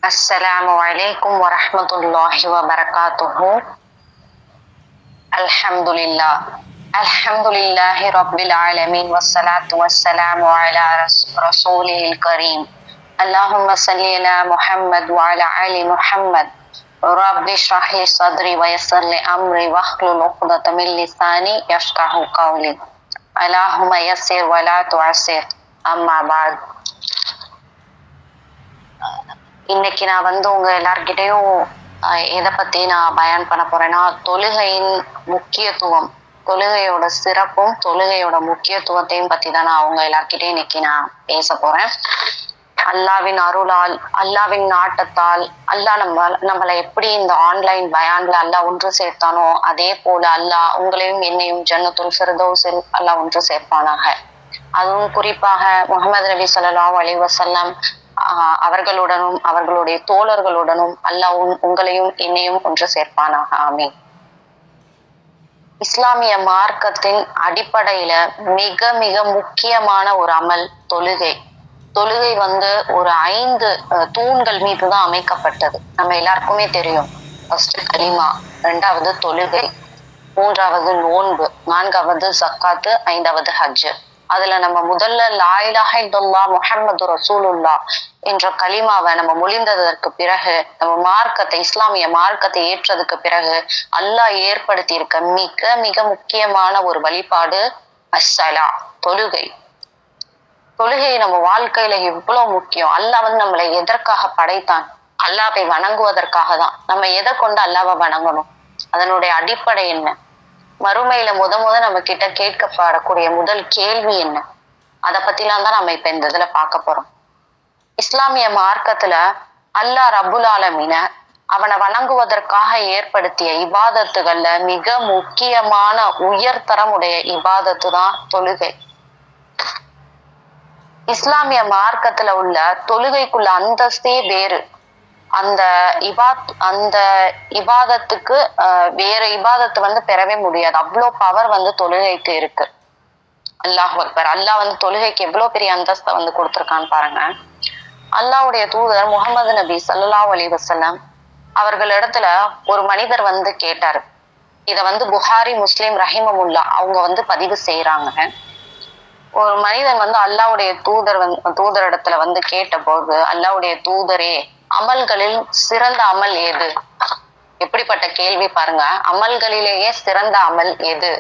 Assalamualaikum warahmatullahi wabarakatuh. Alhamdulillah. Alhamdulillahi rabbil alamin wassalatu wassalamu ala rasulihil karim. Allahumma salli ala Muhammad wa ala ali Muhammad. Rabbi shrah li sadri wa yassir li amri wahlul 'uqdatam min lisani yafqahu qawli. Allahumma yassir wa la tu'assir. Amma ba'd. இன்னைக்கு நான் உங்க எல்லார்கிட்டையும் எதை பத்தி நான் பயன் பண்ண போறேன்னா, தொழுகையின் முக்கியத்துவம், தொழுகையோட சிறப்பும் தொழுகையோட முக்கியத்துவத்தையும் பத்தி தான் நான் அவங்க எல்லார்கிட்டையும் இன்னைக்கு நான் பேச போறேன். அல்லாவின் அருளால், அல்லாவின் நாட்டத்தால், அல்லாஹ் நம்மளை எப்படி இந்த ஆன்லைன் பயான்ல அல்லாஹ் ஒன்று சேர்த்தானோ, அதே போல அல்லாஹ் உங்களையும் என்னையும் ஜன்னத்துல் ஃபிர்தௌஸில் அல்லாஹ் ஒன்று சேர்ப்பானாக. அதுவும் குறிப்பாக முஹம்மது நபி ஸல்லல்லாஹு அலைஹி வஸல்லம் அவர்களுடனும் அவர்களுடைய தோழர்களுடனும் அல்லாஹ் உங்களையும் என்னையும் ஒன்று சேர்ப்பானாக. ஆமீன். இஸ்லாமிய மார்க்கத்தின் அடிப்படையில மிக மிக முக்கியமான ஒரு அமல் தொழுகை. தொழுகை ஒரு 5 தூண்கள் மீதுதான் அமைக்கப்பட்டது. நம்ம எல்லாருக்குமே தெரியும். ஃபர்ஸ்ட் கலிமா, 2வது தொழுகை, 3வது நோன்பு, 4வது ஜக்காத்து, 5வது ஹஜ். அதுல நம்ம முதல்ல லா இலாஹ இல்லல்லாஹ் முஹம்மது ரசூலுல்லாஹ் என்ற கலிமாவை நம்ம மொழிந்ததற்கு பிறகு, நம்ம மார்க்கத்தை, இஸ்லாமிய மார்க்கத்தை ஏற்றதுக்கு பிறகு அல்லாஹ் ஏற்படுத்தி இருக்க மிக மிக முக்கியமான ஒரு வழிபாடு அஸ்ஸலா, தொழுகை. தொழுகை நம்ம வாழ்க்கையில எவ்வளவு முக்கியம். அல்லாஹ் நம்மளை எதற்காக படைத்தான்? அல்லாஹ்வை வணங்குவதற்காக தான். நம்ம எதை கொண்டு அல்லாஹ்வை வணங்கணும்? அதனுடைய அடிப்படை என்ன? மறுமையில முத நம்ம கிட்ட கேட்கப்படக்கூடிய முதல் கேள்வி என்ன? அதை பத்திலாம் தான் நம்ம இப்ப இந்த இதுல பார்க்க போறோம். இஸ்லாமிய மார்க்கத்துல அல்லாஹ் ரப்புல் ஆலமீன அவனை வணங்குவதற்காக ஏற்படுத்திய இபாதத்துகள்ல மிக முக்கியமான உயர்தரமுடைய இபாதத்து தான் தொழுகை. இஸ்லாமிய மார்க்கத்துல உள்ள தொழுகைக்குள்ள அந்தஸ்தே வேறு. அந்த இபாதத்துக்கு வேற இபாதத்து பெறவே முடியாது. அவ்வளோ பவர் தொழுகைக்கு இருக்கு. அல்லாஹ் அக்பர். அல்லாஹ் தொழுகைக்கு எவ்வளவு பெரிய அந்தஸ்தை கொடுத்திருக்கான்னு பாருங்க. அல்லாஹ்வுடைய தூதர் முஹம்மது நபி ஸல்லல்லாஹு அலைஹி வஸல்லம் அவர்களிடத்துல ஒரு மனிதர் கேட்டாரு. இத புகாரி, முஸ்லிம் ரஹிமமுல்லா அவங்க பதிவு செய்யறாங்க. ஒரு மனிதன் அல்லாஹ்வுடைய தூதரிடத்துல கேட்ட போது, அல்லாஹ்வுடைய தூதரே, அமல்களில் சிறந்த அமல் எது? எப்படிப்பட்ட கேள்வி பாருங்க. அமல்களிலேயே சிறந்த அமல் எது?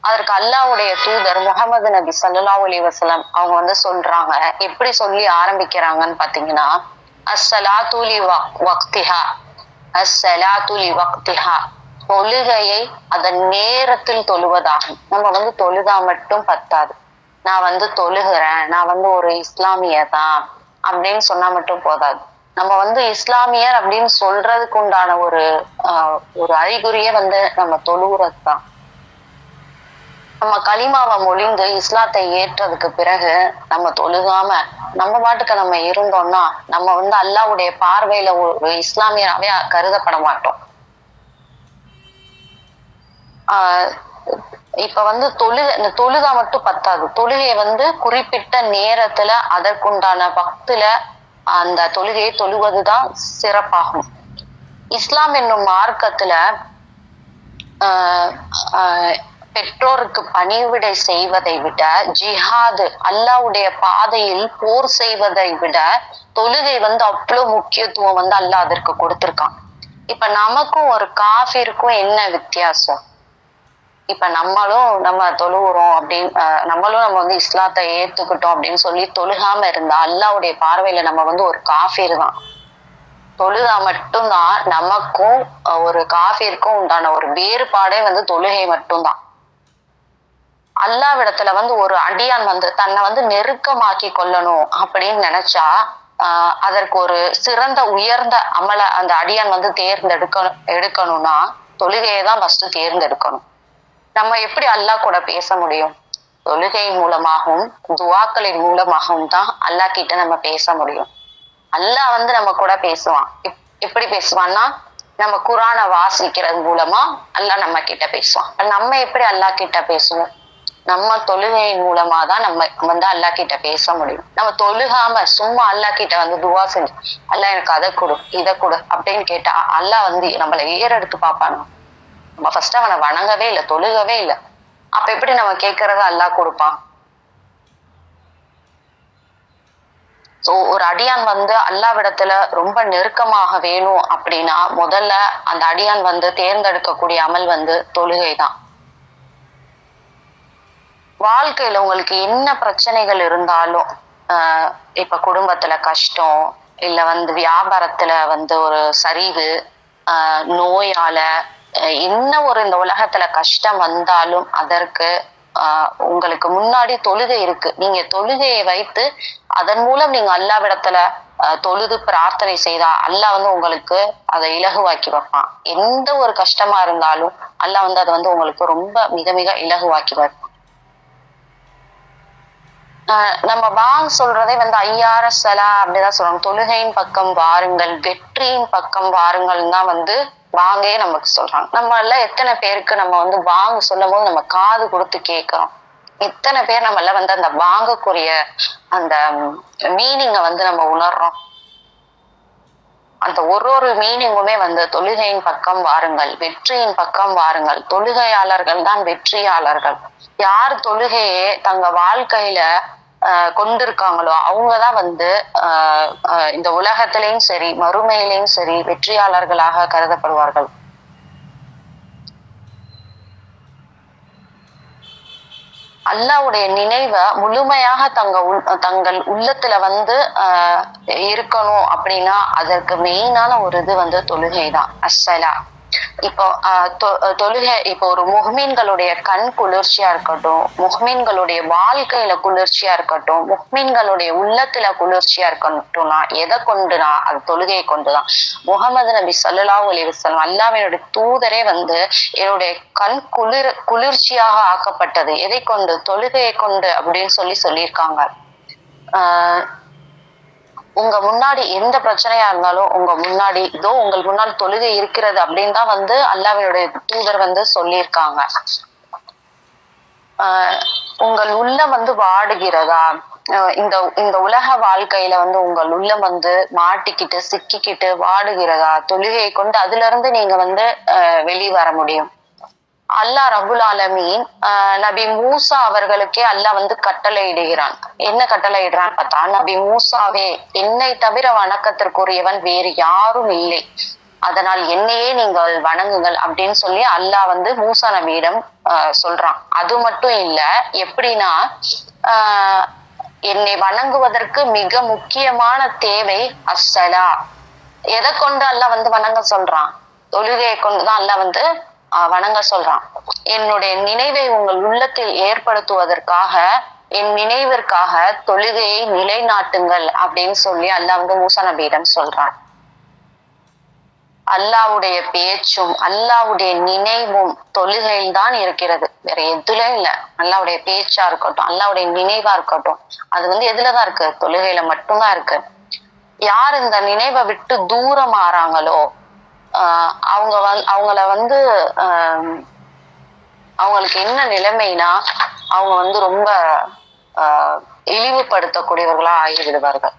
அதற்கு அல்லாஹ்வுடைய தூதர் முஹம்மது நபி ஸல்லல்லாஹு அலைஹி வஸல்லம் அவங்க சொல்றாங்க. எப்படி சொல்லி ஆரம்பிக்கிறாங்கன்னு பாத்தீங்கன்னா, அஸ்ஸலாத்து லி வக்திஹா, அஸ்ஸலாத்து லி வக்திஹா, தொழுகையை அதன் நேரத்தில் தொழுவதாகும். நம்ம தொழுதா மட்டும் பத்தாது. நான் தொழுகிறேன், நான் ஒரு இஸ்லாமியர் தான் அப்படின்னு சொன்னா மட்டும் போதாது. நம்ம இஸ்லாமியர் அப்படின்னு சொல்றதுக்கு உண்டான ஒரு அறிகுறியே நம்ம தொழுகிறது தான். நம்ம களிமாவை மொழிந்து இஸ்லாத்தை ஏற்றதுக்கு பிறகு நம்ம தொழுகாம நம்ம பாட்டுக்கு நம்ம இருந்தோம்னா நம்ம அல்லாஹ்வுடைய பார்வையில ஒரு இஸ்லாமியராவே கருதப்பட மாட்டோம். இப்ப தொழுகா மட்டும் பத்தாது. தொழுகை குறிப்பிட்ட நேரத்துல அதற்குண்டான வக்துல அந்த தொழுகையை தொழுவதுதான் சிறப்பாகும். இஸ்லாம் என்னும் மார்க்கத்துல பெற்றோருக்கு பணிவிடை செய்வதை விட, ஜிஹாது, அல்லாஹ்வுடைய பாதையில் போர் செய்வதை விட தொழுகை அவ்வளவு முக்கியத்துவம் அல்லாஹ் அதற்கு கொடுத்திருக்கான். இப்ப நமக்கும் ஒரு காஃபிருக்கும் என்ன வித்தியாசம்? இப்ப நம்ம தொழுகிறோம் அப்படின்னு, நம்ம இஸ்லாத்தை ஏத்துக்கிட்டோம் அப்படின்னு சொல்லி தொழுகாம இருந்தா அல்லாஹ்வுடைய பார்வையில நம்ம ஒரு காஃபிர் தான். தொழுகா மட்டும்தான் நமக்கும் ஒரு காஃபிருக்கும் உண்டான ஒரு வேறுபாடே தொழுகை மட்டும்தான். அல்லாஹ்விடத்துல ஒரு அடியான் தன்னை நெருக்கமாக்கி கொள்ளணும் அப்படின்னு நினைச்சா அதற்கு ஒரு சிறந்த உயர்ந்த அமல அந்த அடியான் எடுக்கணும்னா தொழுகையை தான் ஃபர்ஸ்ட் தேர்ந்தெடுக்கணும். நம்ம எப்படி அல்லாஹ் கூட பேச முடியும்? தொழுகை மூலமாகவும் துஆக்களின் மூலமாகவும் தான் அல்லாஹ் கிட்ட நம்ம பேச முடியும். அல்லாஹ் நம்ம கூட பேசுவான். எப்படி பேசுவான்னா, நம்ம குர்ஆனை வாசிக்கிறது மூலமா அல்லாஹ் நம்ம கிட்ட பேசுவான். நம்ம எப்படி அல்லாஹ் கிட்ட பேசுவோம்? நம்ம தொழுகையின் மூலமா தான் நம்ம வந்து அல்லா கிட்ட பேச முடியும். நம்ம தொழுகாம சும்மா அல்லா கிட்ட வந்து துவா செஞ்சு அல்லா எனக்கு அதை கொடு இதை கொடு அப்படின்னு கேட்டா அல்லா வந்து நம்மளை ஏறெடுத்து பார்ப்பானோ? நம்ம ஃபர்ஸ்ட் அவனை வணங்கவே இல்லை, தொழுகவே இல்லை. அப்ப எப்படி நம்ம கேட்கறத அல்லா கொடுப்பான்? ஒரு அடியான் வந்து அல்லாவிடத்துல ரொம்ப நெருக்கமாக வேணும் அப்படின்னா முதல்ல அந்த அடியான் வந்து தேர்ந்தெடுக்கக்கூடிய அமல் வந்து தொழுகை தான். வாழ்க்கையில உங்களுக்கு என்ன பிரச்சனைகள் இருந்தாலும், இப்ப குடும்பத்துல கஷ்டம், இல்ல வந்து வியாபாரத்துல வந்து ஒரு சரிவு, நோயால என்ன ஒரு இந்த உலகத்துல கஷ்டம் வந்தாலும் அதற்கு உங்களுக்கு முன்னாடி தொழுகை இருக்கு. நீங்க தொழுகையை வைத்து அதன் மூலம் நீங்க அல்லாவிடத்துல தொழுது பிரார்த்தனை செய்தா அல்லாஹ் வந்து உங்களுக்கு அதை இலகுவாக்கி வைப்பான். எந்த ஒரு கஷ்டமா இருந்தாலும் அல்லாஹ் வந்து அதை வந்து உங்களுக்கு ரொம்ப மிக மிக இலகுவாக்கி வைப்பான். நம்ம பாங் சொல்றதே வந்து ஐயார சலா அப்படிதான் சொல்றாங்க. தொழுகையின் பக்கம் வாருங்கள், வெற்றியின் பக்கம் வாருங்கள் தான் வந்து வாங்கே நமக்கு சொல்றாங்க. நம்ம எல்லாம் எத்தனை பேருக்கு நம்ம வந்து வாங்க சொல்லும் போது நம்ம காது கொடுத்து கேட்கிறோம். எத்தனை பேர் நம்ம எல்லாம் வந்து அந்த வாங்கக்கூடிய அந்த மீனிங்கை வந்து நம்ம உணர்றோம். அந்த ஒரு மீனிங்குமே வந்து தொழுகையின் பக்கம் வாருங்கள், வெற்றியின் பக்கம் வாருங்கள். தொழுகையாளர்கள் தான் வெற்றியாளர்கள். யார் தொழுகையே தங்க வாழ்க்கையில கொண்டிருக்காங்களோ அவங்கதான் வந்து இந்த உலகத்திலையும் சரி மறுமையிலையும் சரி வெற்றியாளர்களாக கருதப்படுவார்கள். அல்லாவுடைய நினைவை முழுமையாக தங்கள் உள்ளத்துல வந்து இருக்கணும் அப்படின்னா அதற்கு மெயினான ஒரு இது வந்து தொழுகைதான், அஸ்ஸலா. இப்போ தொழுகை இப்போ ஒரு முஹ்மீன்களுடைய கண் குளிர்ச்சியா இருக்கட்டும், முஹ்மீன்களுடைய வாழ்க்கையில குளிர்ச்சியா இருக்கட்டும், முஹ்மீன்களுடைய உள்ளத்துல குளிர்ச்சியா இருக்கட்டும்னா எதை கொண்டுனா அது தொழுகையை கொண்டுதான். முகமது நபி ஸல்லல்லாஹு அலைஹி வஸல்லம் அல்லாஹ்வினுடைய தூதரே வந்து என்னுடைய கண் குளிர்ச்சியாக ஆக்கப்பட்டது எதை கொண்டு? தொழுகையை கொண்டு அப்படின்னு சொல்லியிருக்காங்க. உங்க முன்னாடி எந்த பிரச்சனையா இருந்தாலும் உங்க முன்னாடி இதோ உங்கள் முன்னாடி தொழுகை இருக்கிறது அப்படின்னு தான் வந்து அல்லாஹ்வினுடைய தூதர் வந்து சொல்லியிருக்காங்க. உங்கள் உள்ளம் வந்து வாடுகிறதா? இந்த இந்த உலக வாழ்க்கையில வந்து உங்கள் உள்ளம் வந்து மாட்டிக்கிட்டு சிக்கிக்கிட்டு வாடுகிறதா? தொழுகையை கொண்டு அதுல இருந்து நீங்க வந்து வெளியே வர முடியும். அல்லாஹ் ரபுல் ஆலமீன் நபி மூசா அவர்களுக்கே அல்லாஹ் வந்து கட்டளை இடுகிறான். என்ன கட்டளை இடுறான்னு பார்த்தா, நபி மூசாவே என்னை தவிர வணக்கத்திற்குரியவன் வேறு யாரும் இல்லை, அதனால் என்னையே நீங்கள் வணங்குங்கள் அப்படின்னு சொல்லி அல்லாஹ் வந்து மூசா நபியிடம் சொல்றான். அது மட்டும் இல்ல, எப்படின்னா என்னை வணங்குவதற்கு மிக முக்கியமான தேவை அஸ்ஸலா. எதை கொண்டு அல்லாஹ் வந்து வணங்க சொல்றான்? தொழுகையை கொண்டுதான் அல்லாஹ் வந்து வணங்க சொல்றான். என்னுடைய நினைவை உங்கள் உள்ளத்தில் ஏற்படுத்துவதற்காக என் நினைவிற்காக தொழுகையை நிலைநாட்டுங்கள் அப்படின்னு சொல்லி அல்லாஹ் வந்து மூசா நபியிடம் சொல்றான். அல்லாஹ்வுடைய பேச்சும் அல்லாஹ்வுடைய நினைவும் தொழுகையில் தான் இருக்கிறது, வேற எதுலயும் இல்ல. அல்லாஹ்வுடைய பேச்சா இருக்கட்டும், அல்லாஹ்வுடைய நினைவா இருக்கட்டும், அது வந்து எதுலதான் இருக்கு? தொழுகையில மட்டும்தான் இருக்கு. யார் இந்த நினைவை விட்டு தூரம் ஆறாங்களோ அவங்கள வந்து அவங்களுக்கு என்ன நிலைமைனா அவங்க வந்து ரொம்ப இழிவுபடுத்தக்கூடியவர்களா ஆகிவிடுவார்கள்.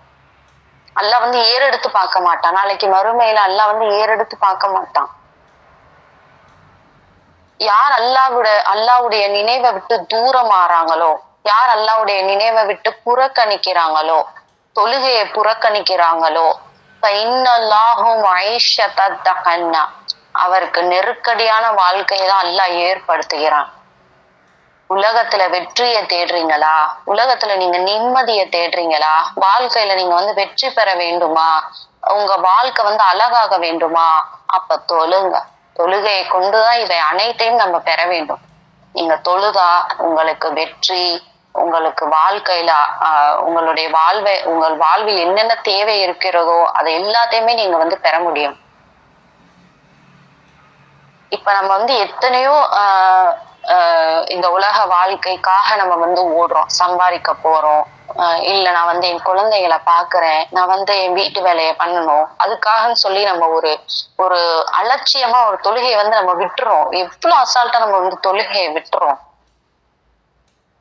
அல்லாஹ் வந்து ஏறெடுத்து பார்க்க மாட்டான். நாளைக்கு மறுமையில அல்லாஹ் வந்து ஏறெடுத்து பார்க்க மாட்டான். யார் அல்லாஹ்வுடைய நினைவை விட்டு தூரம் ஆறாங்களோ, யார் அல்லாஹ்வுடைய நினைவை விட்டு புறக்கணிக்கிறாங்களோ, தொழுகையை புறக்கணிக்கிறாங்களோ, அவருக்கு நெருக்கடியான வாழ்க்கையை தான் அல்லாஹ் ஏற்படுத்துகிறான். உலகத்துல வெற்றியை தேடுறீங்களா? உலகத்துல நீங்க நிம்மதியை தேடுறீங்களா? வாழ்க்கையில நீங்க வந்து வெற்றி பெற வேண்டுமா? உங்க வாழ்க்கை வந்து அழகாக வேண்டுமா? அப்ப தொழுங்க. தொழுகையை கொண்டுதான் இவை அனைத்தையும் நம்ம பெற வேண்டும். நீங்க தொழுதா உங்களுக்கு வெற்றி, உங்களுக்கு வாழ்க்கையில உங்கள் வாழ்வில் என்னென்ன தேவை இருக்கிறதோ அதை எல்லாத்தையுமே நீங்க வந்து பெற முடியும். இப்ப நம்ம வந்து எத்தனையோ இந்த உலக வாழ்க்கைக்காக நம்ம வந்து ஓடுறோம், சம்பாதிக்க போறோம், இல்ல நான் வந்து என் குழந்தைகளை பாக்குறேன், நான் வந்து என் வீட்டு வேலையை பண்ணணும், அதுக்காக சொல்லி நம்ம ஒரு அலட்சியமா ஒரு தொழுகையை வந்து நம்ம விட்டுறோம். எவ்வளவு அசால்ட்டா நம்ம வந்து தொழுகையை விட்டுறோம்.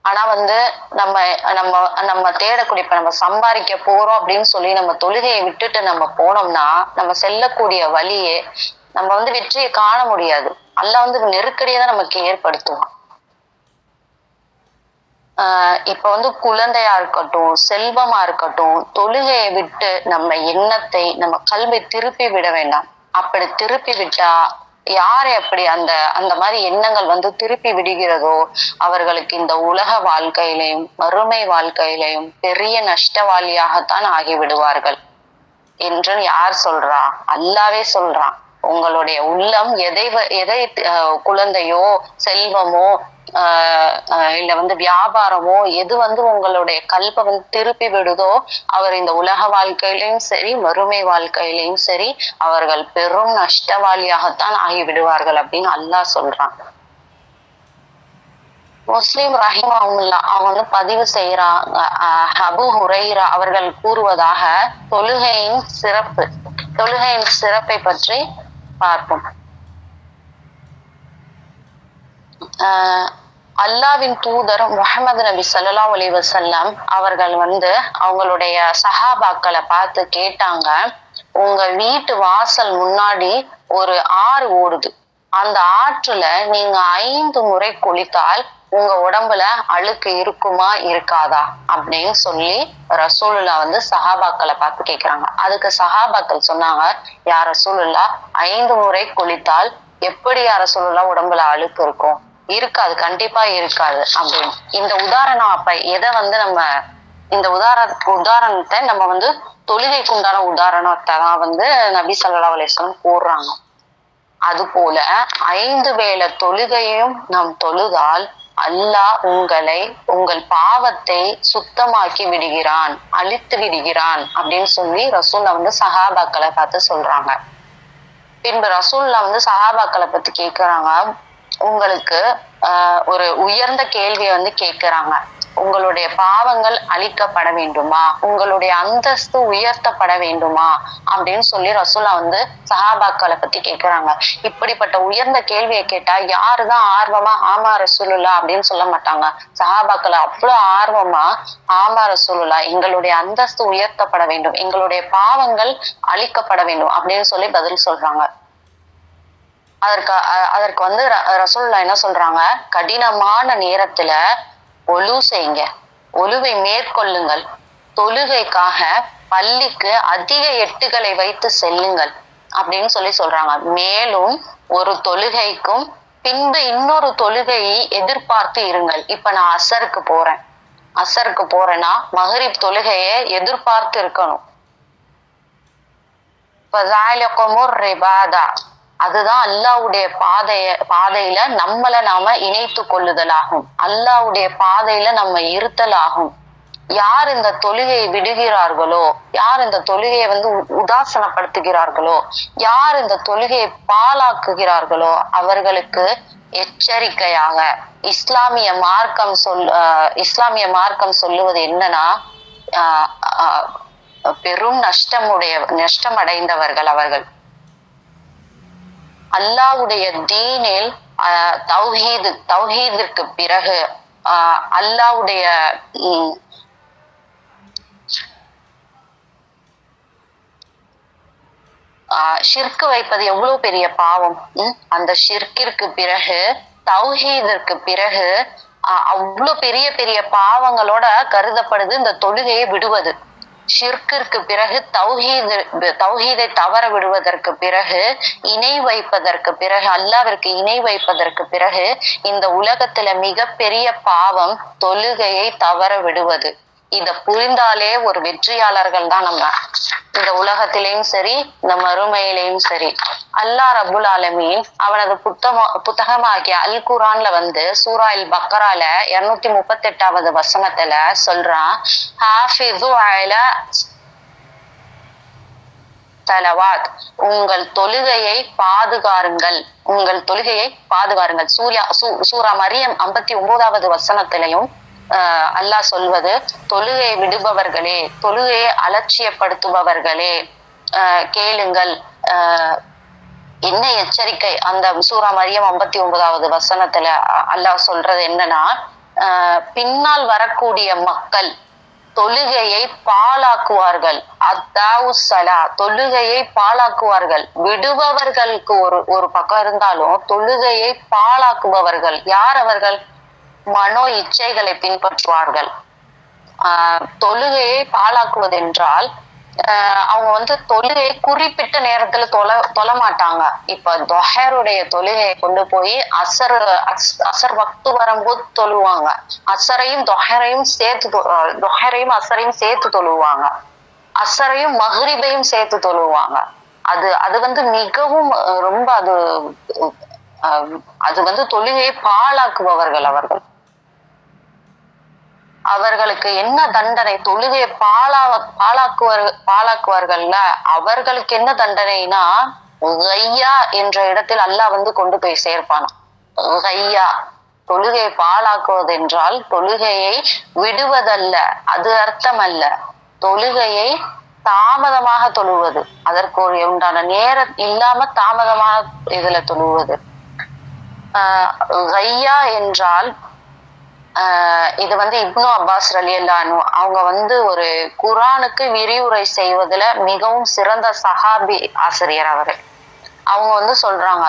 ஆனா வந்து நம்ம நம்ம நம்ம தேடக்கூடிய, இப்ப நம்ம சம்பாதிக்க போறோம் அப்படின்னு சொல்லி நம்ம தொழுகையை விட்டுட்டு நம்ம போனோம்னா நம்ம செல்லக்கூடிய வழியே நம்ம வந்து வெற்றியை காண முடியாது. அல்லாஹ் வந்து நெருக்கடியை தான் நமக்கு ஏற்படுத்துவான். இப்ப வந்து குழந்தையா இருக்கட்டும், செல்வமா இருக்கட்டும், தொழுகையை விட்டு நம்ம எண்ணத்தை, நம்ம கல்வை திருப்பி விட வேண்டாம். அப்படி திருப்பி விட்டா யாரை அப்படி அந்த அந்த மாதிரி எண்ணங்கள் வந்து திருப்பி விடுகிறதோ அவர்களுக்கு இந்த உலக வாழ்க்கையிலையும் மறுமை வாழ்க்கையிலையும் பெரிய நஷ்டவாளியாகத்தான் ஆகிவிடுவார்கள் என்று யார் சொல்றா? அல்லாவே சொல்றான். உங்களுடைய உள்ளம் எதை குழந்தையோ, செல்வமோ, இல்ல வந்து வியாபாரமோ எது வந்து உங்களுடைய கல்வை வந்து திருப்பி விடுதோ அவர் இந்த உலக வாழ்க்கையிலையும் சரி மறுமை வாழ்க்கையிலையும் சரி அவர்கள் பெரும் நஷ்டவாளியாகத்தான் ஆகிவிடுவார்கள் அப்படின்னு அல்லாஹ் சொல்றான். முஸ்லிம் ரஹிமஹுல்லா அவங்க வந்து பதிவு செய்யறாங்க, அபு ஹுரைரா அவர்கள் கூறுவதாக, தொழுகையின் சிறப்பு, தொழுகையின் சிறப்பை பற்றி பார்ப்போம். அல்லாவின் தூதர் முஹம்மது நபி ஸல்லல்லாஹு அலைஹி வஸல்லம் அவர்கள் வந்து அவங்களுடைய சஹாபாக்களை பார்த்து கேட்டாங்க, உங்க வீட்டு வாசல் முன்னாடி ஒரு ஆறு ஓடுது, அந்த ஆற்றுல நீங்க 5 முறை குளித்தால் உங்க உடம்புல அழுக்கு இருக்குமா இருக்காதா அப்படின்னு சொல்லி ரசூலுல்லாஹ் வந்து சஹாபாக்களை பார்த்து கேக்குறாங்க. அதுக்கு சஹாபாக்கள் சொன்னாங்க, யா ரசூலுல்லாஹ் 5 முறை குளித்தால் எப்படி யா ரசூலுல்லாஹ் உடம்புல அழுக்கு இருக்கும்? இருக்காது, கண்டிப்பா இருக்காது அப்படின்னு. இந்த உதாரணம் அப்ப எதை வந்து நம்ம இந்த உதாரணத்தை நம்ம வந்து தொழுகைக்கு உண்டான உதாரணத்தை தான் வந்து நபி ஸல்லல்லாஹு அலைஹி வஸல்லம் கூறுறாங்க. அது போல 5 வேளை தொழுகையும் நாம் தொழுதால் அல்லாஹ் உங்கள் பாவத்தை சுத்தமாக்கி விடுகிறான், அழித்து விடுகிறான் அப்படின்னு சொல்லி ரசூல்லா வந்து சஹாபாக்களை பார்த்து சொல்றாங்க. பின்பு ரசூல்லா வந்து சஹாபாக்களை பத்தி கேக்குறாங்க, உங்களுக்கு ஒரு உயர்ந்த கேள்வியை வந்து கேக்குறாங்க, உங்களுடைய பாவங்கள் அழிக்கப்பட வேண்டுமா, உங்களுடைய அந்தஸ்து உயர்த்தப்பட வேண்டுமா அப்படின்னு சொல்லி ரசூல்லா வந்து சஹாபாக்களை பத்தி கேக்குறாங்க. இப்படிப்பட்ட உயர்ந்த கேள்வியை கேட்டா யாருதான் ஆர்வமா ஆமா ரசூலுல்லாஹ் அப்படின்னு சொல்ல மாட்டாங்க. சஹாபாக்கள் அவ்வளவு ஆர்வமா ஆமா ரசூலுல்லாஹ் எங்களுடைய அந்தஸ்து உயர்த்தப்பட வேண்டும், எங்களுடைய பாவங்கள் அழிக்கப்பட வேண்டும் அப்படின்னு சொல்லி பதில் சொல்றாங்க. அதற்கு வந்து ரசூலுல்லாஹ் என்ன சொல்றாங்க, கடினமான நேரத்துல ஒழு செய்யுங்க, ஒழுவை மேற்கொள்ளுங்கள், தொழுகைக்காக பள்ளிக்கு அதிக எட்டுகளை வைத்து செல்லுங்கள் அப்படின்னு சொல்லி சொல்றாங்க. மேலும் ஒரு தொழுகைக்கும் பின்பு இன்னொரு தொழுகையை எதிர்பார்த்து இருங்கள். இப்ப நான் அசருக்கு போறேன்னா மகரிப் தொழுகையை எதிர்பார்த்து இருக்கணும். அதுதான் அல்லாஹ்வுடைய பாதையில நம்மளை நாம இணைத்து கொள்ளுதலாகும், அல்லாஹ்வுடைய பாதையில நம்ம இருத்தலாகும். யார் இந்த தொழுகையை விடுகிறார்களோ, யார் இந்த தொழுகையை வந்து உதாசனப்படுத்துகிறார்களோ, யார் இந்த தொழுகையை பாழாக்குகிறார்களோ அவர்களுக்கு எச்சரிக்கையாக இஸ்லாமிய மார்க்கம் சொல்லுவது என்னன்னா, பெரும் நஷ்டமடைந்தவர்கள் அவர்கள். அல்லாஹ்வுடைய தீனில் தௌஹீதிற்கு பிறகு அல்லாஹ்வுடைய ஷிர்க் வைப்பது எவ்வளவு பெரிய பாவம். அந்த ஷிர்கிற்கு பிறகு தௌஹீதிற்கு பிறகு அவ்வளவு பெரிய பெரிய பாவங்களோட கருதப்படுது இந்த தொழுகையை விடுவது. ஷிர்கிற்கு பிறகு தௌஹீதை தவற விடுவதற்கு பிறகு, இணை வைப்பதற்கு பிறகு, அல்லாஹ்விற்கு இணை வைப்பதற்கு பிறகு இந்த உலகத்துல மிகப்பெரிய பாவம் தொழுகையை தவற விடுவது. இத புரிந்தாலே ஒரு வெற்றியாளர்கள் தான் நம்ம, இந்த உலகத்திலையும் சரி இந்த மறுமையிலையும் சரி. அல்லாஹ் ரப்புல் ஆலமீன் அவனது புத்தகமாகிய அல் குர்ஆன்ல வந்து சூரா அல் பக்ரால 238வது வசனத்துல சொல்றான், ஹாஃபிது அலா ஸலவாத், உங்கள் தொழுகையை பாதுகாருங்கள், உங்கள் தொழுகையை பாதுகாருங்கள். சூரா மரியம் 59வது வசனத்திலையும் அல்லாஹ் சொல்வது, தொழுகையை விடுபவர்களே, தொழுகையை அலட்சியப்படுத்துபவர்களே கேளுங்கள். என்ன எச்சரிக்கை? அந்த சூரா மரியம் 59வது வசனத்துல அல்லாஹ் சொல்றது என்னன்னா, பின்னால் வரக்கூடிய மக்கள் தொழுகையை பாழாக்குவார்கள். அத்தாவுசலா, தொழுகையை பாழாக்குவார்கள். விடுபவர்களுக்கு ஒரு பக்கம் இருந்தாலும் தொழுகையை பாழாக்குபவர்கள் யார் அவர்கள்? மனோ இச்சைகளை பின்பற்றுவார்கள். தொழுகையை பாழாக்குவதென்றால் அவங்க வந்து தொழுகையை குறிப்பிட்ட நேரத்துல தொழ மாட்டாங்க. இப்ப தொஹருடைய தொழுகையை கொண்டு போய் அசர் வக்து வரும்போது தொழுவாங்க. அசரையும் தொஹரையும் சேர்த்து தொழுவாங்க. அசரையும் மஹ்ரிபையும் சேர்த்து தொழுவாங்க. அது வந்து மிகவும் ரொம்ப அது வந்து தொழுகையை பாழாக்குபவர்கள் அவர்கள். அவர்களுக்கு என்ன தண்டனை? தொழுகையை பாழாக்குவார்கள்ல, அவர்களுக்கு என்ன தண்டனைனா கையா என்ற இடத்தில் அல்லாஹ் வந்து கொண்டு போய் சேர்ப்பானா. கையா, தொழுகையை பாழாக்குவது என்றால் தொழுகையை விடுவதல்ல, அது அர்த்தம் அல்ல. தொழுகையை தாமதமாக தொழுவது, அதற்கு ஒரு உண்டான நேரம் இல்லாம தாமதமாக இதுல தொழுவது. கையா என்றால் இது வந்து இப்னு அப்பாஸ் ரலியல்லாஹு அன்ஹு அவங்க வந்து ஒரு குர்ஆனுக்கு விரிவுரை செய்வதுல மிகவும் சிறந்த சஹாபி ஆசிரியர் அவரு. அவங்க வந்து சொல்றாங்க,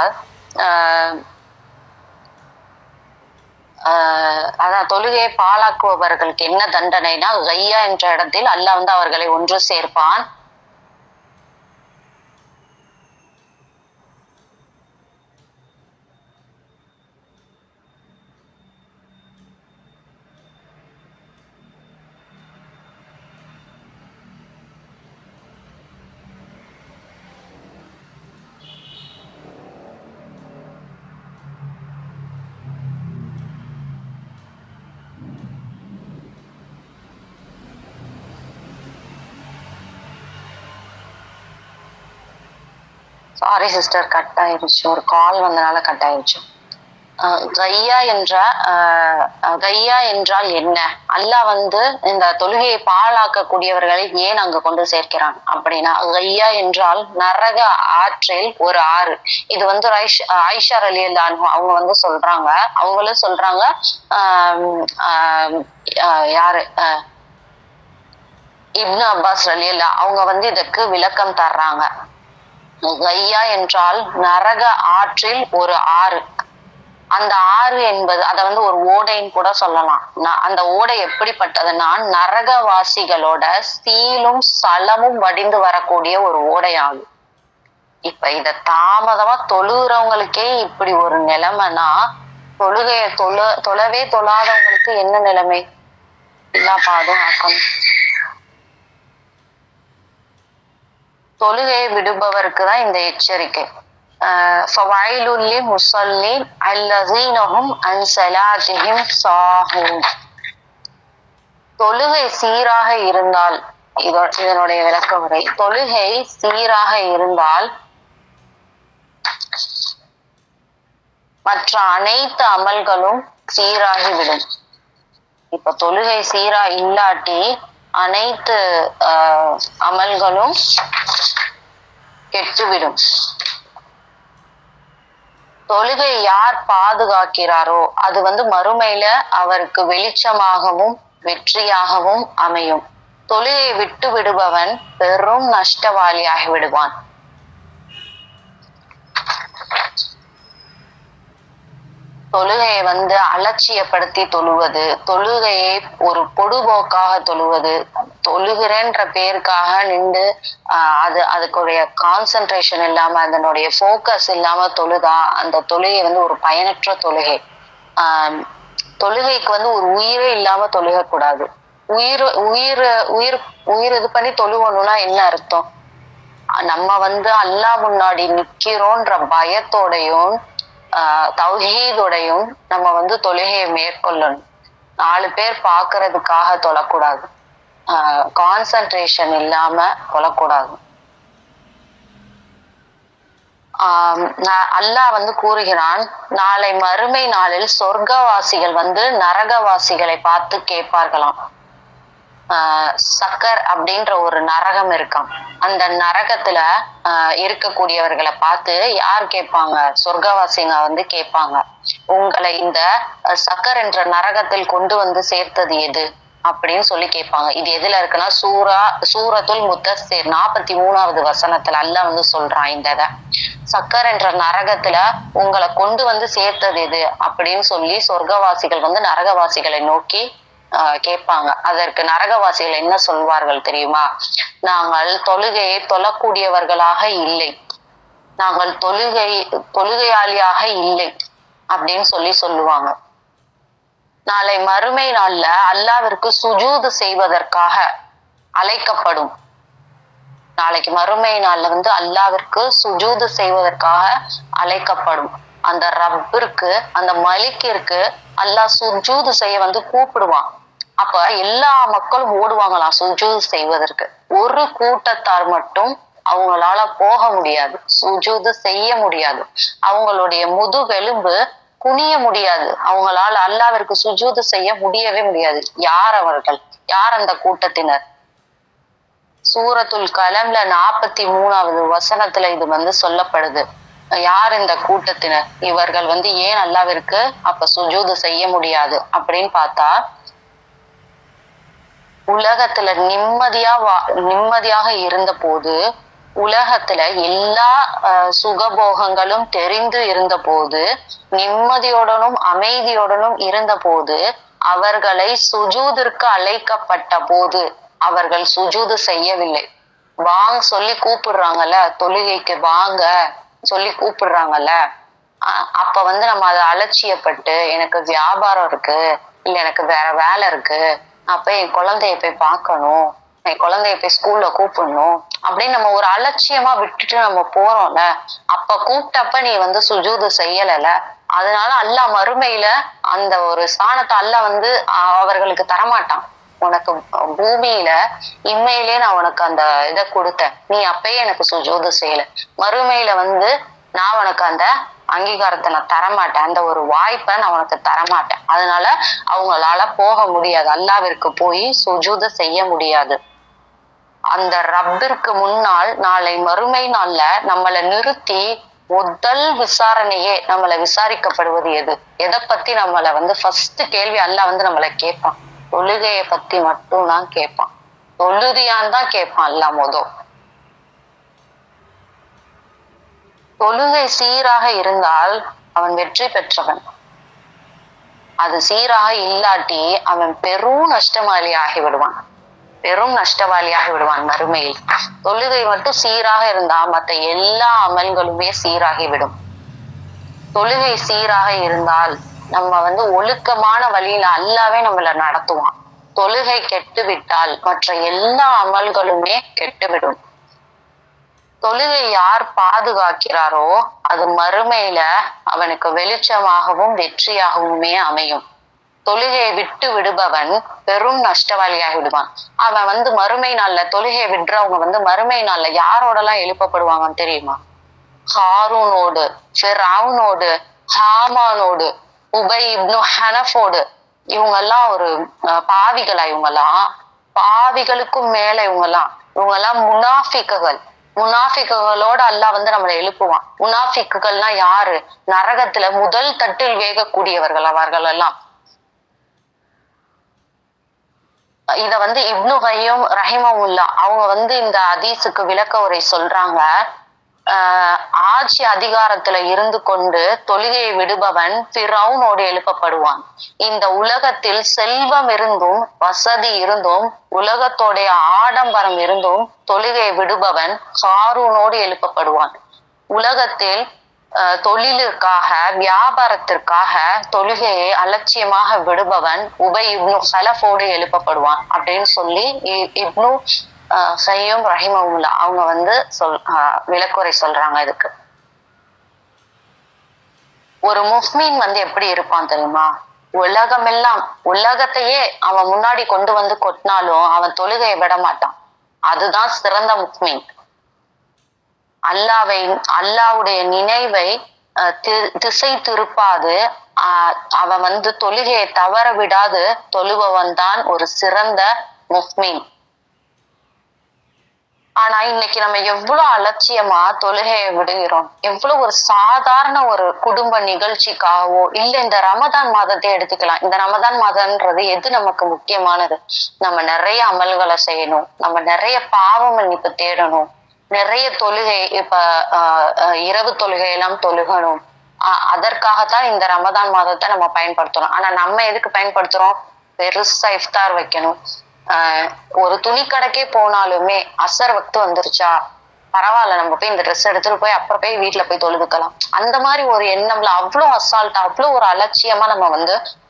அதான் தொழுகையை பாழாக்குபவர்களுக்கு என்ன தண்டனைனா கையா என்ற இடத்தில் அல்லாஹ் வந்து அவர்களை ஒன்று சேர்ப்பான். சாரி சிஸ்டர், கட் ஆயிருச்சு, ஒரு கால் வந்தனால கட் ஆயிருச்சு. கையா என்றால் என்ன? அல்லாஹ் வந்து இந்த தொழுகையை பாழாக்கக்கூடியவர்களை ஏன் அங்க கொண்டு சேர்க்கிறான் அப்படின்னா, கையா என்றால் நரக ஆற்றில் ஒரு ஆறு. இது வந்து ஆயிஷா ரலியல்லாஹு அன்ஹு அவங்க வந்து சொல்றாங்க. அவங்களும் சொல்றாங்க, யாரு இப்னு அப்பாஸ் ரலியல்லாஹு அவங்க வந்து இதற்கு விளக்கம் தர்றாங்க. கையா என்றால் நரக ஆற்றில் ஒரு ஆறு. அந்த ஆறு என்பது அதை வந்து ஒரு ஓடைன்னு கூட சொல்லலாம். அந்த ஓடை எப்படிப்பட்டதுன்னா நரகவாசிகளோட சீலும் சலமும் வடிந்து வரக்கூடிய ஒரு ஓடையாகும். இப்ப இத தாமதமா தொழுகிறவங்களுக்கே இப்படி ஒரு நிலைமைனா, தொழுகைய தொழவே தொழாதவங்களுக்கு என்ன நிலைமை? இல்லா பாதும் ஆக்கணும். தொழுகையை விடுபவருக்கு தான் இந்த எச்சரிக்கை. தொழுகை சீராக இருந்தால், இதனுடைய விளக்க உரை, தொழுகை சீராக இருந்தால் மற்ற அனைத்து அமல்களும் சீராகிவிடும். இப்ப தொழுகை சீரா இல்லாட்டி அனைத்து அமல்களும் கெட்டுவிடும். தொழுகை யார் பாதுகாக்கிறாரோ அது வந்து மறுமையில அவருக்கு வெளிச்சமாகவும் வெற்றியாகவும் அமையும். தொழுகையை விட்டு விடுபவன் பெரும் நஷ்டவாளியாகி விடுவான். தொழுகையை வந்து அலட்சியப்படுத்தி தொழுவது, தொழுகையை ஒரு பொடுபோக்காக தொழுவது, தொழுகிறேன்ற பேருக்காக நின்று அதுக்குடைய கான்சென்ட்ரேஷன் இல்லாம அதனுடைய ஃபோக்கஸ் இல்லாம தொழுதா அந்த தொழுகை வந்து ஒரு பயனற்ற தொழுகை. தொழுகைக்கு வந்து ஒரு உயிரே இல்லாம தொழுகக்கூடாது. உயிர் உயிர் உயிர் உயிர் இது பண்ணி தொழுவணும்னா என்ன அர்த்தம்? நம்ம வந்து அல்லாஹ் முன்னாடி நிக்கிறோன்ற பயத்தோடையும் தௌஹீதோடையும் நம்ம வந்து தொழுகையை மேற்கொள்ளணும். 4 பேர் பாக்குறதுக்காக தொழக்கூடாது. கான்சன்ட்ரேஷன் இல்லாம தொழக்கூடாது. அல்லாஹ் வந்து கூறுகிறான், நாளை மறுமை நாளில் சொர்க்கவாசிகள் வந்து நரகவாசிகளை பார்த்து கேட்பார்களாம். சக்கர் அப்படின்ற ஒரு நரகம் இருக்காம். அந்த நரகத்துல இருக்கக்கூடியவர்களை பார்த்து யார் கேட்பாங்க? சொர்க்கவாசிங்க வந்து கேட்பாங்க, உங்களை இந்த சக்கர் என்ற நரகத்தில் கொண்டு வந்து சேர்த்தது எது அப்படின்னு சொல்லி கேட்பாங்க. இது எதுல இருக்குன்னா சூரத்துல் முத்தஸ்ஸிர் 43வது வசனத்துல அல்லாஹ் வந்து சொல்றான். இந்த சக்கர் என்ற நரகத்துல உங்களை கொண்டு வந்து சேர்த்தது எது அப்படின்னு சொல்லி சொர்க்கவாசிகள் வந்து நரகவாசிகளை நோக்கி கேட்பாங்க. அதற்கு நரகவாசிகள் என்ன சொல்வார்கள் தெரியுமா? நாங்கள் தொழுகையை தொழக்கூடியவர்களாக இல்லை, நாங்கள் தொழுகையாளியாக இல்லை அப்படின்னு சொல்லுவாங்க. நாளை மறுமை நாள்ல அல்லாவிற்கு சுஜூது செய்வதற்காக அழைக்கப்படும். நாளைக்கு மறுமை நாள்ல வந்து அல்லாவிற்கு சுஜூது செய்வதற்காக அழைக்கப்படும். அந்த ரப்பிற்கு, அந்த மலிக்கிற்கு அல்லாஹ் சுஜூது செய்ய வந்து கூப்பிடுவான். அப்ப எல்லா மக்களும் ஓடுவாங்களாம் சுஜூது செய்வதற்கு. ஒரு கூட்டத்தார் மட்டும் அவங்களால போக முடியாது, சுஜூது செய்ய முடியாது, அவங்களுடைய முதுகெலும்பு குனிய முடியாது, அவங்களால அல்லாவிற்கு சுஜூது செய்ய முடியவே முடியாது. யார் அவர்கள்? யார் அந்த கூட்டத்தினர்? சூரத்துல் கலம்ல 43வது வசனத்துல இது வந்து சொல்லப்படுது. யார் இந்த கூட்டத்தினர்? இவர்கள் வந்து ஏன் அல்லாவிற்கு அப்ப சுஜூது செய்ய முடியாது அப்படின்னு பார்த்தா, உலகத்துல நிம்மதியாக இருந்த போது, உலகத்துல எல்லா சுகபோகங்களும் தெரிந்து இருந்த போது, நிம்மதியுடனும் அமைதியுடனும் இருந்த போது, அவர்களை சுஜூதிற்கு அழைக்கப்பட்ட போது அவர்கள் சுஜூது செய்யவில்லை. வாங்க சொல்லி கூப்பிடுறாங்கல்ல, தொழுகைக்கு வாங்க சொல்லி கூப்பிடுறாங்கல்ல, அப்ப வந்து நம்ம அதை அலட்சியப்பட்டு எனக்கு வியாபாரம் இருக்கு, இல்ல எனக்கு வேற வேலை இருக்கு, அப்ப என் குழந்தைய போய் பார்க்கணும், என் குழந்தைய போய் ஸ்கூல்ல கூப்பிடணும் அப்படின்னு நம்ம ஒரு அலட்சியமா விட்டுட்டு நம்ம போறோம்ல, அப்ப கூப்பிட்டப்ப நீ வந்து சுஜூது செய்யல, அதனால அல்லாஹ் மறுமையில அந்த ஒரு ஸ்தானத்தை அல்லாஹ் வந்து அவர்களுக்கு தரமாட்டான். உனக்கு பூமியில இம்மையிலே நான் உனக்கு அந்த இதை கொடுத்தேன், நீ அப்பயே எனக்கு சுஜூது செய்யல, மறுமையில வந்து நான் உனக்கு அந்த அங்கீகாரத்தை நான் தரமாட்டேன், அந்த ஒரு வாய்ப்பை நான் உனக்கு தரமாட்டேன். அதனால அவங்களால போக முடியாது, அல்லாவிற்கு போய் சுஜூது செய்ய முடியாது. அந்த ரப்பிற்கு முன்னால் நாளை மறுமை நாள்ல நம்மளை நிறுத்தி முதல் விசாரணையே நம்மளை விசாரிக்கப்படுவது எது? எதை பத்தி நம்மளை வந்து ஃபர்ஸ்ட் கேள்வி அல்லாஹ் வந்து நம்மளை கேட்பான்? தொழுகையை பத்தி மட்டும் தான் கேட்பான். தொழுதியான் தான் கேட்பான் அல்லாஹ். தொழுகை சீராக இருந்தால் அவன் வெற்றி பெற்றவன். அது சீராக இல்லாட்டி அவன் பெரும் நஷ்டவாளி ஆகிவிடுவான், பெரும் நஷ்டவாளியாகி விடுவான் மறுமையில். தொழுகை மட்டும் சீராக இருந்தா மற்ற எல்லா அமல்களுமே சீராகிவிடும். தொழுகை சீராக இருந்தால் நம்ம வந்து ஒழுக்கமான வழியில அல்லாவே நம்மள நடத்துவான். தொழுகை கெட்டு விட்டால் மற்ற எல்லா அமல்களுமே கெட்டுவிடும். தொழுகை யார் பாதுகாக்கிறாரோ அது மறுமையில அவனுக்கு வெளிச்சமாகவும் வெற்றியாகவுமே அமையும். தொழுகையை விட்டு விடுபவன் பெரும் நஷ்டவாளியாகி விடுவான். அவன் வந்து மறுமை நாள்ல தொழுகையை விடுறவங்க வந்து மறுமை நாள்ல யாரோடலாம் எழுப்பப்படுவாங்கன்னு தெரியுமா? ஹாரூனோடு, ஃபிரௌனோடு, ஹாமானோடு, உபை இப்னு ஹனஃபோடு. இவங்கெல்லாம் ஒரு பாவிகளா? இவங்கெல்லாம் பாவிகளுக்கும் மேல இவங்கெல்லாம் முனாஃபிக்குகள். முனாஃபிக்குகளோட அல்லாஹ் வந்து நம்மளை எழுப்புவான். முனாஃபிக்குகள்னா யாரு? நரகத்துல முதல் தட்டில் வேகக்கூடியவர்கள் அவர்கள் எல்லாம். இத வந்து இப்னு கையும் ரஹிமவுல்லா அவங்க வந்து இந்த ஹதீஸுக்கு விளக்க உரை சொல்றாங்க. ஆட்சி அதிகாரத்துல இருந்து கொண்டு தொழுகையை விடுபவன் ஃபிரௌனோடு எழுப்பப்படுவான். இந்த உலகத்தில் செல்வம் இருந்தும் வசதி இருந்தும் உலகத்தோடைய ஆடம்பரம் இருந்தும் தொழுகையை விடுபவன் ஹாரூனோடு எழுப்பப்படுவான். உலகத்தில் தொழிலுக்காக வியாபாரத்திற்காக தொழுகையை அலட்சியமாக விடுபவன் உபை இப்னு ஹலஃபோடு எழுப்பப்படுவான் அப்படின்னு சொல்லி இப்னு கையும் ரஹிமவுல்லா அவங்க வந்து விளக்குரை சொல்றாங்க. இதுக்கு ஒரு முஃமின் வந்து எப்படி இருப்பான் தெரியுமா? உலகமெல்லாம் உலகத்தையே அவன் முன்னாடி கொண்டு வந்து கொட்டினாலும் அவன் தொழுகையை விட மாட்டான். அதுதான் சிறந்த முஃமின். அல்லாவுடைய நினைவை திசை திருப்பாது அவன் வந்து தொழுகையை தவற விடாது தொழுபவன் தான் ஒரு சிறந்த முஃமின். ஆனா இன்னைக்கு நம்ம எவ்வளவு அலட்சியமா தொழுகையை விடுகிறோம். எவ்வளவு ஒரு சாதாரண ஒரு குடும்ப நிகழ்ச்சிக்காகவோ இல்ல இந்த ரமதான் மாதத்தை எடுத்துக்கலாம். இந்த ரமதான் மாதம்ன்றது எது நமக்கு முக்கியமானது? நம்ம நிறைய அமல்களை செய்யணும், நம்ம நிறைய பாவ மன்னிப்பு தேடணும், நிறைய தொழுகை இப்ப இரவு தொழுகை எல்லாம் தொழுகணும். அதற்காகத்தான் இந்த ரமதான் மாதத்தை நம்ம பயன்படுத்துறோம். ஆனா நம்ம எதுக்கு பயன்படுத்துறோம்? பெருசா இஃப்தார் வைக்கணும். ஒரு துணி கடைக்கே போனாலுமே அசர் வக்து வந்துருச்சா, பரவாயில்ல நம்ம போய் இந்த ட்ரெஸ் எடுத்துட்டு போய் அப்புறம் போய் வீட்டுல போய் தொழுதுக்கலாம். அந்த மாதிரி ஒரு எண்ணம்ல அவ்வளவு அசால்ட்டா அவ்வளவு ஒரு அலட்சியமா நம்ம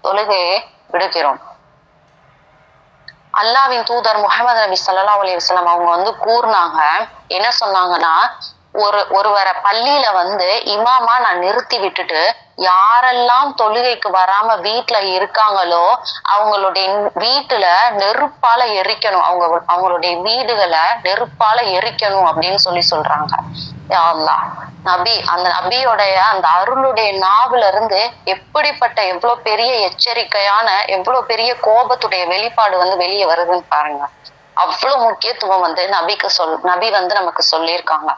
தொழுகையை விடுகிறோம். அல்லாவின் தூதர் முஹம்மது நபி ஸல்லல்லாஹு அலைஹி வஸல்லம் அவங்க கூறுனாங்க, என்ன சொன்னாங்கன்னா, ஒருவரை பள்ளியில இமாமா நான் நிறுத்தி விட்டுட்டு யாரெல்லாம் தொழுகைக்கு வராம வீட்டுல இருக்காங்களோ அவங்களுடைய வீட்டுல நெருப்பால எரிக்கணும், அவங்களுடைய வீடுகளை நெருப்பால எரிக்கணும் அப்படின்னு சொல்றாங்க. யா அல்லாஹ், அந்த நபியோடைய அந்த அருளுடைய நாவுல இருந்து எப்படிப்பட்ட எவ்வளவு பெரிய எச்சரிக்கையான எவ்வளவு பெரிய கோபத்துடைய வெளிப்பாடு வெளியே வருதுன்னு பாருங்க. அவ்வளவு முக்கியத்துவம் நபி நமக்கு சொல்லியிருக்காங்க.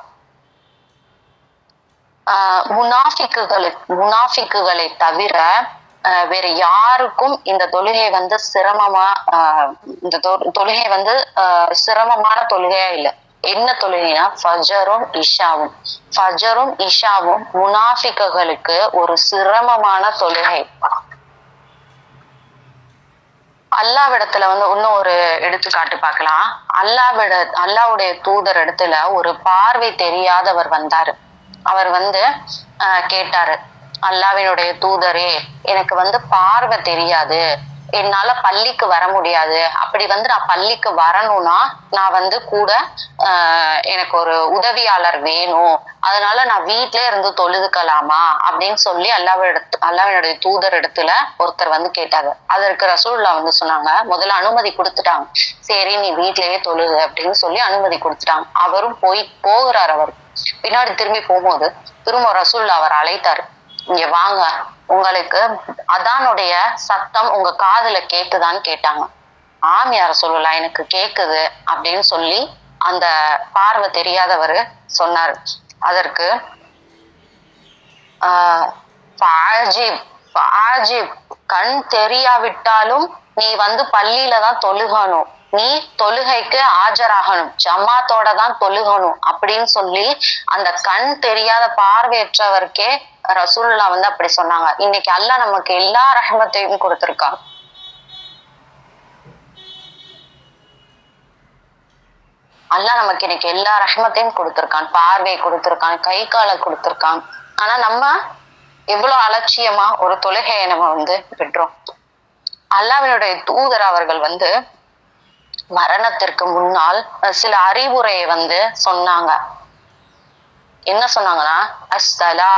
முனாஃபிக்குகளை தவிர வேற யாருக்கும் இந்த தொழுகை சிரமமா இந்த தொழுகை சிரமமான தொழுகையா இல்ல. என்ன தொழுகைனா ஃபஜரும் இஷாவும். ஃபஜரும் இஷாவும் முனாஃபிக்குகளுக்கு ஒரு சிரமமான தொழுகை. அல்லாவிடத்துல இன்னும் ஒரு எடுத்துக்காட்டு பார்க்கலாம். அல்லாவுடைய தூதர் இடத்துல ஒரு பார்வை தெரியாதவர் வந்தாரு. அவர் கேட்டாரு, அல்லாவினுடைய தூதரே, எனக்கு பார்வை தெரியாது, என்னால பள்ளிக்கு வர முடியாது. அப்படி நான் பள்ளிக்கு வரணும்னா நான் கூட எனக்கு ஒரு உதவியாளர் வேணும், அதனால நான் வீட்டிலே இருந்து தொழுதுக்கலாமா அப்படின்னு சொல்லி அல்லாவினுடைய தூதர் இடத்துல ஒருத்தர் கேட்டாங்க. அதற்கு ரசூலுல்லாஹ் சொன்னாங்க, முதல்ல அனுமதி கொடுத்துட்டாங்க. சரி நீ வீட்டிலேயே தொழுது அப்படின்னு சொல்லி அனுமதி கொடுத்துட்டாங்க. அவரும் போகிறார். அவர் பின்னாடி திரும்பி போகும்போது திரும்ப ரசூலுல்லாஹ் அவர் அழைத்தாரு, இங்க வாங்க, உங்களுக்கு அதானுடைய சத்தம் உங்க காதுல கேக்குதான்னு கேட்டாங்க. ஆம் யா ரசூலுல்லாஹ், எனக்கு கேக்குது அப்படின்னு சொல்லி அந்த பார்வை தெரியாதவர் சொன்னாரு. அதற்கு கண் தெரியாவிட்டாலும் நீ பள்ளியில தான் தொழுகணும், நீ தொழுகைக்கு ஆஜராகணும், ஜமாத்தோட தான் தொழுகணும் அப்படின்னு சொல்லி அந்த கண் தெரியாத பார்வையற்றவருக்கே ரசூலுல்லாஹ் அப்படி சொன்னாங்க. இன்னைக்கு அல்லாஹ் நமக்கு எல்லா ரஹ்மத்தையும் கொடுத்திருக்கான். அல்லாஹ் நமக்கு இன்னைக்கு எல்லா ரஹ்மத்தையும் கொடுத்திருக்கான், பார்வை கொடுத்திருக்கான், கை காலை கொடுத்திருக்கான். ஆனா நம்ம எவ்வளவு அலட்சியமா ஒரு தொழுகையை நம்ம விடுறோம். அல்லாஹ்வினுடைய தூதர் அவர்கள் மரணத்திற்கு முன்னால் சில அறிவுரையை சொன்னாங்க. என்ன சொன்னாங்கன்னா, அஸ்ஸலா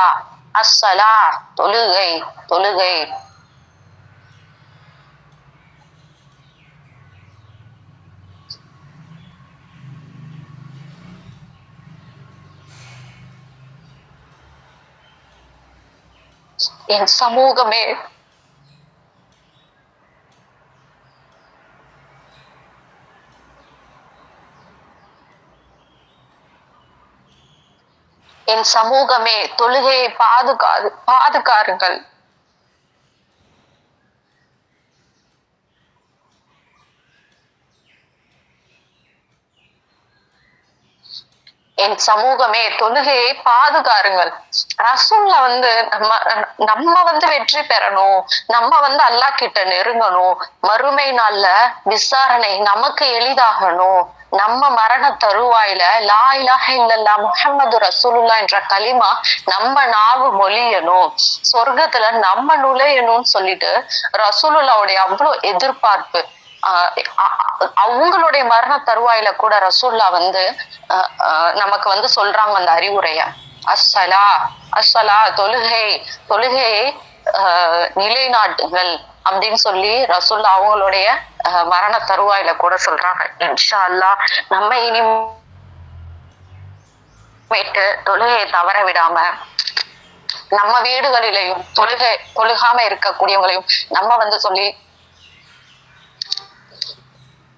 அஸ்ஸலா, தொழுகை தொழுகை. என் சமூகமே, என் சமூகமே, தொழுகையை பாதுகாருங்கள். என் சமூகமே, தொழுகையை பாதுகாருங்கள். ரசூல்ல நம்ம வெற்றி பெறணும், நம்ம அல்லாஹ் கிட்ட நெருங்கணும், மறுமை நாள்ல விசாரணை நமக்கு எளிதாகணும், நம்ம மரண தருவாயில லா இலாஹ இல்லல்லாஹ் முஹம்மது ரசூலுல்லாஹ் என்ற கலிமா நம்ம நாவு மொழியணும், சொர்க்கத்துல நம்ம நுழையணும்னு சொல்லிட்டு ரசூலுல்லாஹ்வுடைய அவ்வளவு எதிர்பார்ப்பு. அவங்களுடைய மரண தருவாயில கூட ரசூலுல்லாஹ் நமக்கு சொல்றாங்க அந்த அறிவுரைய, அஸ்ஸலா அஸ்ஸலா, தொழுகையை நிலைநாட்டுங்கள் அப்படின்னு சொல்லி ரசூலுல்லாஹ் அவங்களுடைய மரண தருவாயில கூட சொல்றாங்க. இன்ஷா அல்லாஹ் நம்ம இனிமேட்டு தொழுகையை தவற விடாம நம்ம வீடுகளிலையும் தொழுகாம இருக்கக்கூடியவங்களையும் நம்ம சொல்லி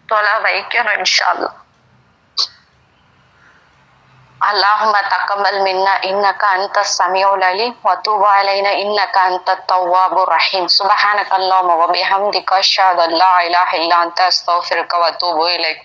தொலை வைக்கணும் இன்ஷா அல்லாஹ். اللهم تقبل منا إنك أنت السميع العليم وتوب علينا إنك أنت التواب الرحيم سبحانك اللهم وبحمدك أشهد أن لا إله إلا أنت أستغفرك وأتوب إليك.